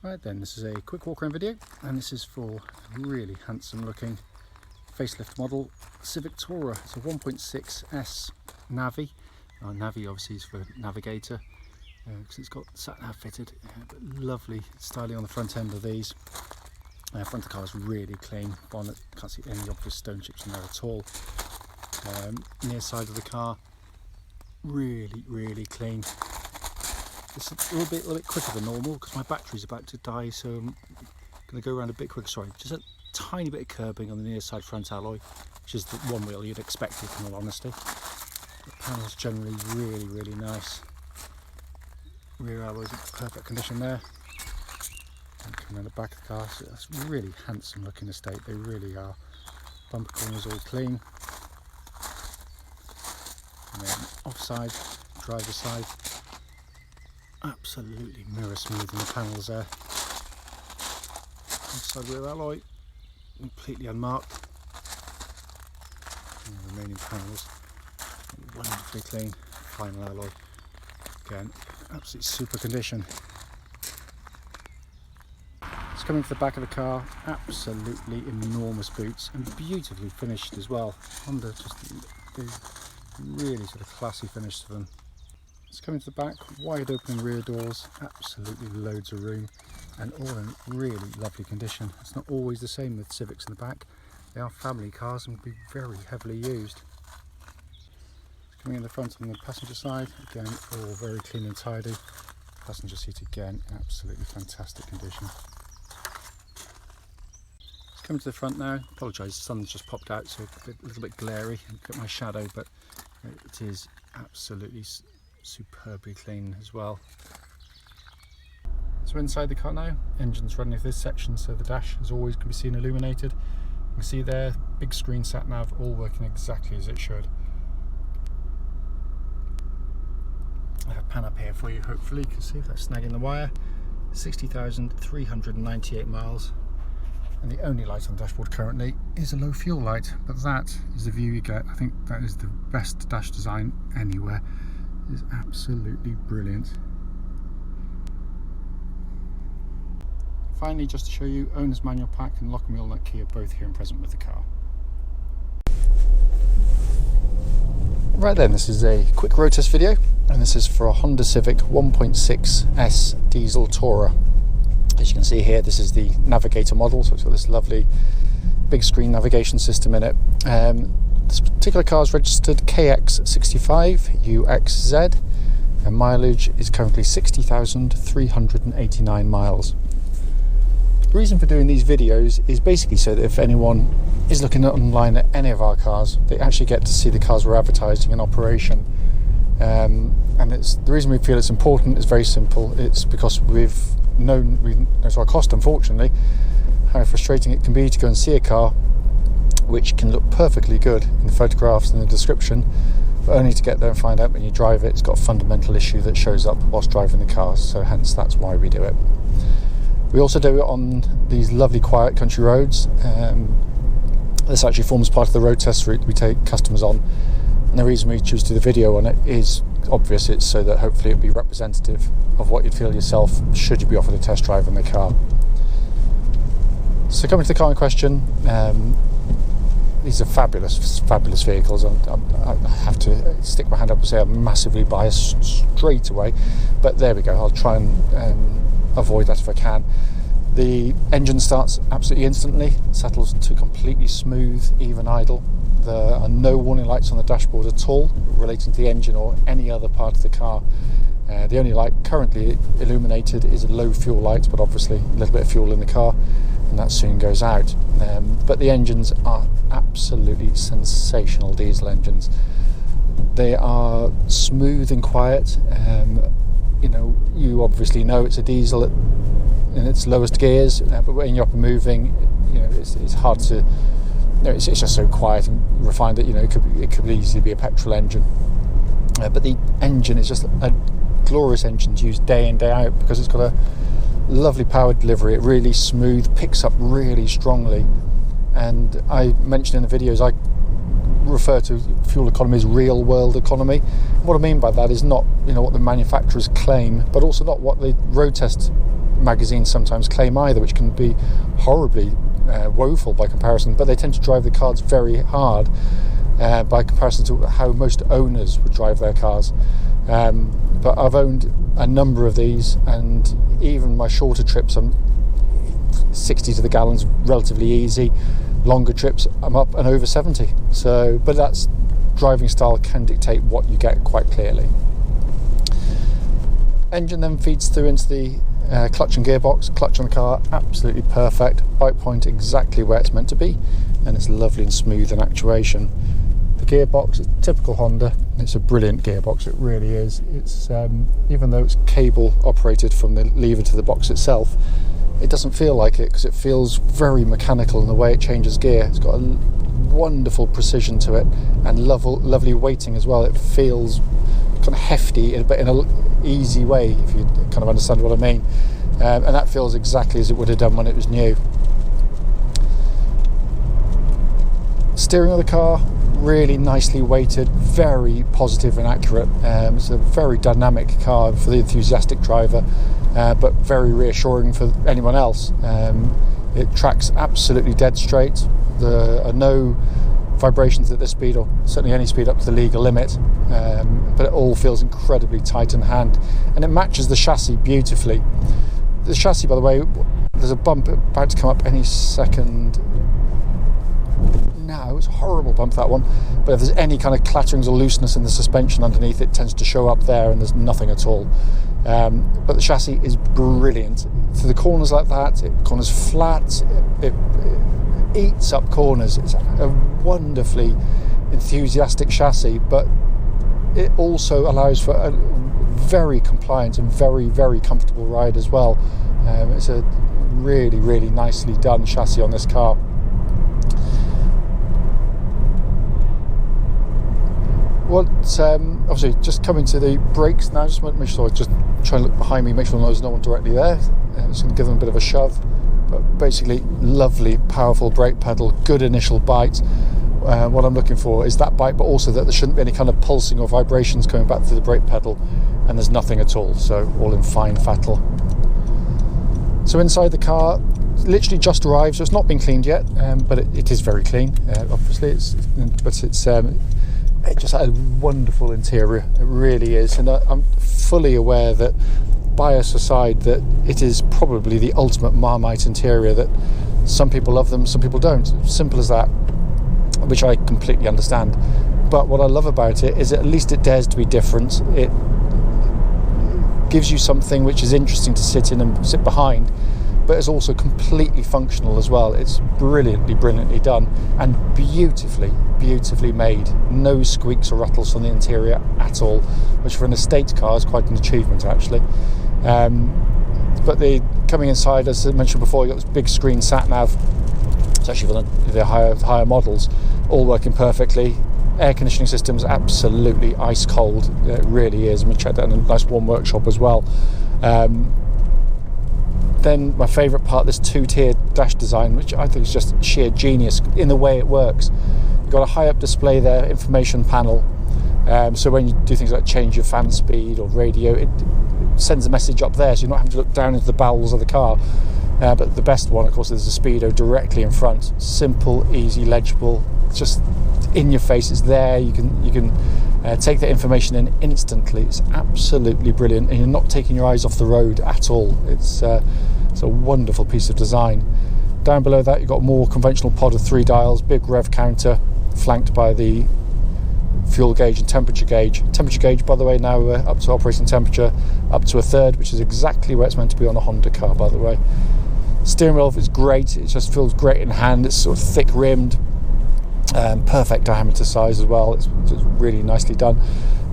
Right then, this is a quick walk around video, and this is for a really handsome looking facelift model Civic Tourer. It's a 1.6S Navi. Navi obviously is for navigator because it's got sat nav fitted, but lovely styling on the front end of these. Front of the car is really clean, bonnet, can't see any obvious stone chips in there at all. Near side of the car, really clean. It's a little bit quicker than normal because my battery's about to die, so I'm going to go around a bit quicker. Sorry, just a tiny bit of curbing on the near side front alloy, which is the one wheel you'd expect it, in all honesty. The panel's generally really nice. Rear alloys in perfect condition there. And come around the back of the car, so that's really handsome looking estate, they really are. Bumper corners all clean. And then offside, driver's side. Absolutely mirror smooth in the panels there. Inside rear alloy, completely unmarked. And the remaining panels, wonderfully clean. Final alloy, again, absolutely super condition. It's coming to the back of the car, absolutely enormous boots and beautifully finished as well. Honda just do really sort of classy finish to them. It's coming to the back, wide open rear doors, absolutely loads of room, and all in really lovely condition. It's not always the same with Civics in the back. They are family cars and will be very heavily used. It's coming in the front on the passenger side, again all very clean and tidy. Passenger seat again, in absolutely fantastic condition. It's coming to the front now. Apologise, the sun's just popped out, so a little bit glary. I've got my shadow, but it is absolutely superbly clean as well. So inside the car now, engine's running through this section, so the dash as always can be seen illuminated. You can see there, big screen sat nav, all working exactly as it should. I have a pan up here for you, hopefully you can see that snagging the wire. 60,398 miles, and the only light on the dashboard currently is a low fuel light, but that is the view you get. I think that is the best dash design anywhere. Is absolutely brilliant. Finally, just to show you, owner's manual pack and lock and wheel nut key are both here and present with the car. Right then, this is a quick road test video, and this is for a Honda Civic 1.6S diesel Tourer. As you can see here, this is the navigator model, so it's got this lovely big screen navigation system in it. This particular car is registered KX65UXZ, and mileage is currently 60,389 miles. The reason for doing these videos is basically so that if anyone is looking online at any of our cars, they actually get to see the cars we're advertising in operation. And the reason we feel it's important is very simple. It's because we know to our cost, unfortunately, how frustrating it can be to go and see a car which can look perfectly good in the photographs and the description, but only to get there and find out when you drive it, it's got a fundamental issue that shows up whilst driving the car, so hence that's why we do it. We also do it on these lovely quiet country roads. This actually forms part of the road test route we take customers on, and the reason we choose to do the video on it is obvious. It's so that hopefully it'll be representative of what you'd feel yourself should you be offered a test drive on the car. So coming to the car in question, these are fabulous vehicles. I have to stick my hand up and say I'm massively biased straight away, but there we go. I'll try and avoid that if I can. The engine starts absolutely instantly, settles to completely smooth, even idle. There are no warning lights on the dashboard at all relating to the engine or any other part of the car. The only light currently illuminated is a low fuel light, but obviously a little bit of fuel in the car, and that soon goes out. But the engines are absolutely sensational diesel engines. They are smooth and quiet. You obviously know it's a diesel in its lowest gears, but when you're up and moving, it's hard to. It's just so quiet and refined that it could easily be a petrol engine. But the engine is just a glorious engine to use day in, day out, because it's got a lovely power delivery. It really smooth, picks up really strongly, and I mentioned in the videos I refer to fuel economy as real world economy. And what I mean by that is not what the manufacturers claim, but also not what the road test magazines sometimes claim either, which can be horribly woeful by comparison, but they tend to drive the cars very hard by comparison to how most owners would drive their cars. But I've owned a number of these, and even my shorter trips, I'm 60 to the gallon's relatively easy. Longer trips, I'm up and over 70. So, but that's driving style can dictate what you get quite clearly. Engine then feeds through into the clutch and gearbox. Clutch on the car, absolutely perfect. Bite point exactly where it's meant to be, and it's lovely and smooth in actuation. The gearbox is typical Honda. It's a brilliant gearbox, it really is. It's even though it's cable operated from the lever to the box itself, it doesn't feel like it, because it feels very mechanical in the way it changes gear. It's got a wonderful precision to it, and lovely weighting as well. It feels kind of hefty, but in an easy way, if you kind of understand what I mean. And that feels exactly as it would have done when it was new. Steering of the car, really nicely weighted, very positive and accurate. It's a very dynamic car for the enthusiastic driver, but very reassuring for anyone else. It tracks absolutely dead straight. There are no vibrations at this speed, or certainly any speed up to the legal limit, but it all feels incredibly tight in hand, and it matches the chassis beautifully. The chassis, by the way, there's a bump about to come up any second. No, it's a horrible bump, that one, but if there's any kind of clatterings or looseness in the suspension underneath, it tends to show up there, and there's nothing at all. But the chassis is brilliant. For the corners like that, it corners flat, it eats up corners. It's a wonderfully enthusiastic chassis, but it also allows for a very compliant and very, very comfortable ride as well. It's a really, really nicely done chassis on this car. Well, obviously, just coming to the brakes now, just want to make sure, just try and look behind me, make sure there's no one directly there. Just going to give them a bit of a shove. But basically, lovely, powerful brake pedal, good initial bite. What I'm looking for is that bite, but also that there shouldn't be any kind of pulsing or vibrations coming back through the brake pedal, and there's nothing at all, so all in fine fettle. So inside the car, literally just arrived, so it's not been cleaned yet, but it is very clean, obviously. It just had a wonderful interior, it really is, and I'm fully aware that, bias aside, that it is probably the ultimate Marmite interior, that some people love them, some people don't. Simple as that, which I completely understand. But what I love about it is that at least it dares to be different. It gives you something which is interesting to sit in and sit behind, but it's also completely functional as well. It's brilliantly done, and beautifully made. No squeaks or rattles on the interior at all, which for an estate car is quite an achievement, actually. But coming inside, as I mentioned before, you got this big screen sat nav. It's actually for the higher models, all working perfectly. Air conditioning system's absolutely ice cold. It really is. I'm going to check that in a nice warm workshop as well. Then my favourite part, this two-tier dash design, which I think is just sheer genius in the way it works. You've got a high-up display there, information panel. So when you do things like change your fan speed or radio, it sends a message up there, so you're not having to look down into the bowels of the car. But the best one, of course, is the speedo directly in front. Simple, easy, legible, just in your face. It's there. You can take that information in instantly. It's absolutely brilliant, and you're not taking your eyes off the road at all. It's a wonderful piece of design. Down below that, you've got a more conventional pod of 3 dials, big rev counter, flanked by the fuel gauge and temperature gauge. Temperature gauge, by the way, now up to operating temperature, up to 1/3, which is exactly where it's meant to be on a Honda car, by the way. Steering wheel is great. It just feels great in hand. It's sort of thick rimmed, perfect diameter size as well. It's really nicely done,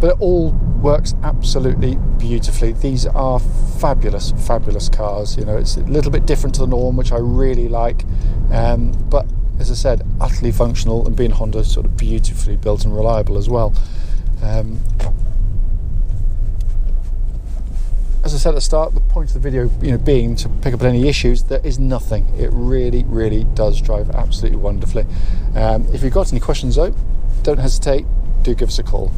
but it all works absolutely beautifully. These are fabulous cars. You know, it's a little bit different to the norm, which I really like, but as I said, utterly functional, and being Honda, sort of beautifully built and reliable as well. As I said at the start, the point of the video, being to pick up on any issues. There is nothing. It really does drive absolutely wonderfully. If you've got any questions though, don't hesitate, do give us a call.